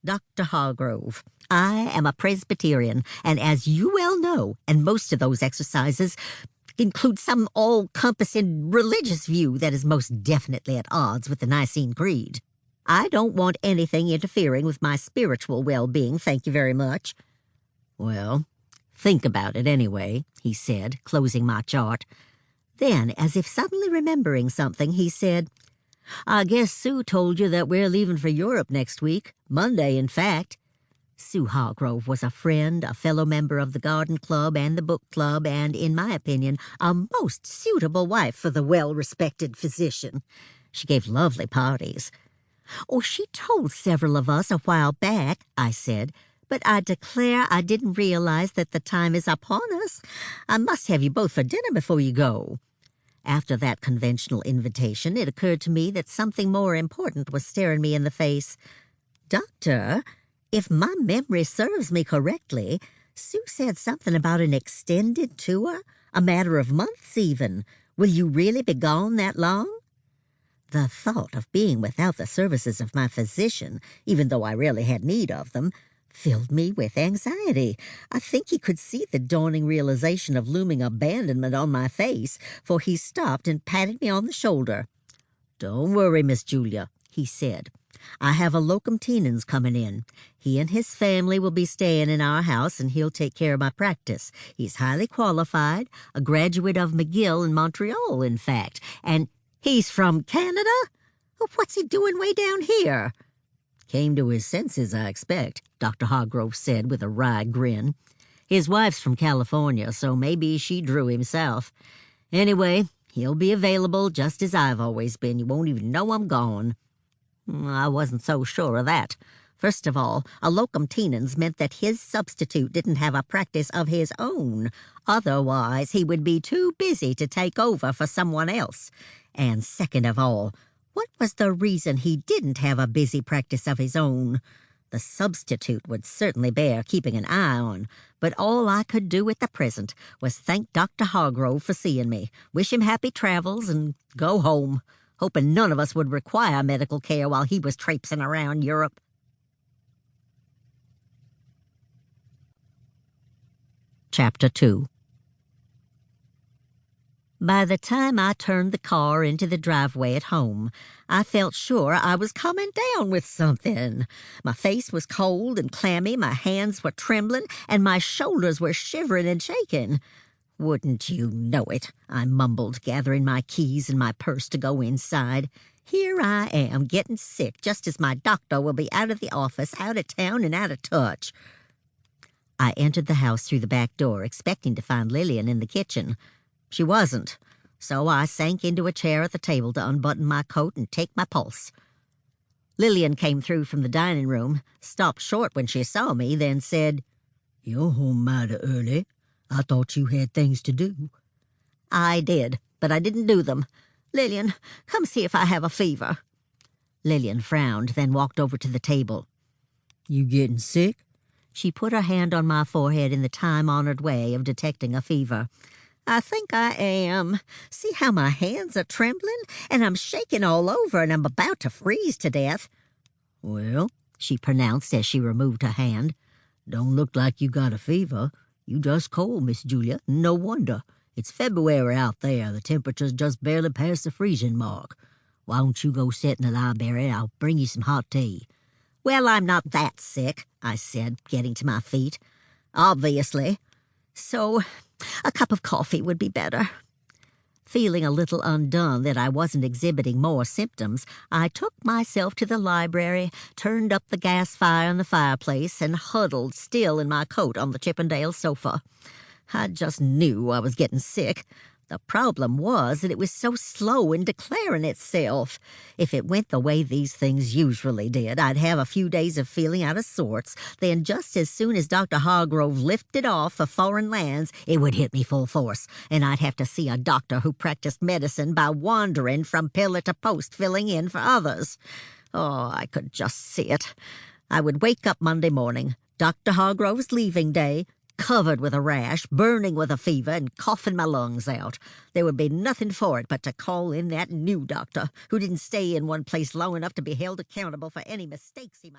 Dr. Hargrove, I am a Presbyterian, and as you well know, and most of those exercises include some all-compassing religious view that is most definitely at odds with the Nicene Creed. I don't want anything interfering with my spiritual well-being, thank you very much. Well, think about it anyway, he said, closing my chart. Then, as if suddenly remembering something, he said, I guess Sue told you that we're leaving for Europe next week, Monday, in fact. Sue Hargrove was a friend, a fellow member of the garden club and the book club, and, in my opinion, a most suitable wife for the well-respected physician. She gave lovely parties. Oh, she told several of us a while back, I said, but I declare I didn't realize that the time is upon us. I must have you both for dinner before you go. After that conventional invitation, it occurred to me that something more important was staring me in the face. Doctor, if my memory serves me correctly, Sue said something about an extended tour, a matter of months even. Will you really be gone that long? The thought of being without the services of my physician, even though I really had need of them, filled me with anxiety. I think he could see the dawning realization of looming abandonment on my face, for he stopped and patted me on the shoulder. Don't worry, Miss Julia, he said. I have a locum tenens coming in. He and his family will be staying in our house, and he'll take care of my practice. He's highly qualified, a graduate of McGill in Montreal, in fact, and he's from Canada? What's he doing way down here? Came to his senses, I expect, Dr. Hargrove said with a wry grin. His wife's from California, so maybe she drew him south. Anyway, he'll be available just as I've always been. You won't even know I'm gone. I wasn't so sure of that. First of all, a locum tenens meant that his substitute didn't have a practice of his own. Otherwise, he would be too busy to take over for someone else. And second of all, what was the reason he didn't have a busy practice of his own? The substitute would certainly bear keeping an eye on, but all I could do at the present was thank Dr. Hargrove for seeing me, wish him happy travels, and go home, hoping none of us would require medical care while he was traipsing around Europe. Chapter 2. By the time I turned the car into the driveway at home, I felt sure I was coming down with something. My face was cold and clammy, my hands were trembling, and my shoulders were shivering and shaking. Wouldn't you know it, I mumbled, gathering my keys and my purse to go inside. Here I am, getting sick, just as my doctor will be out of the office, out of town, and out of touch. I entered the house through the back door, expecting to find LuAnne in the kitchen. She wasn't, so I sank into a chair at the table to unbutton my coat and take my pulse. LuAnne came through from the dining room, stopped short when she saw me, then said, You're home mighty early. I thought you had things to do. I did, but I didn't do them. LuAnne, come see if I have a fever. LuAnne frowned, then walked over to the table. You getting sick? She put her hand on my forehead in the time-honored way of detecting a fever. I think I am. See how my hands are trembling? And I'm shaking all over, and I'm about to freeze to death. Well, she pronounced as she removed her hand, don't look like you got a fever. You just cold, Miss Julia. No wonder. It's February out there. The temperature's just barely past the freezing mark. Why don't you go sit in the library? I'll bring you some hot tea. Well, I'm not that sick, I said, getting to my feet. Obviously. So, a cup of coffee would be better. Feeling a little undone that I wasn't exhibiting more symptoms, I took myself to the library, turned up the gas fire in the fireplace, and huddled still in my coat on the Chippendale sofa. I just knew I was getting sick. The problem was that it was so slow in declaring itself. If it went the way these things usually did, I'd have a few days of feeling out of sorts. Then just as soon as Dr. Hargrove lifted off for foreign lands, it would hit me full force, and I'd have to see a doctor who practiced medicine by wandering from pillar to post filling in for others. Oh, I could just see it. I would wake up Monday morning, Dr. Hargrove's leaving day, covered with a rash, burning with a fever, and coughing my lungs out. There would be nothing for it but to call in that new doctor, who didn't stay in one place long enough to be held accountable for any mistakes he might have.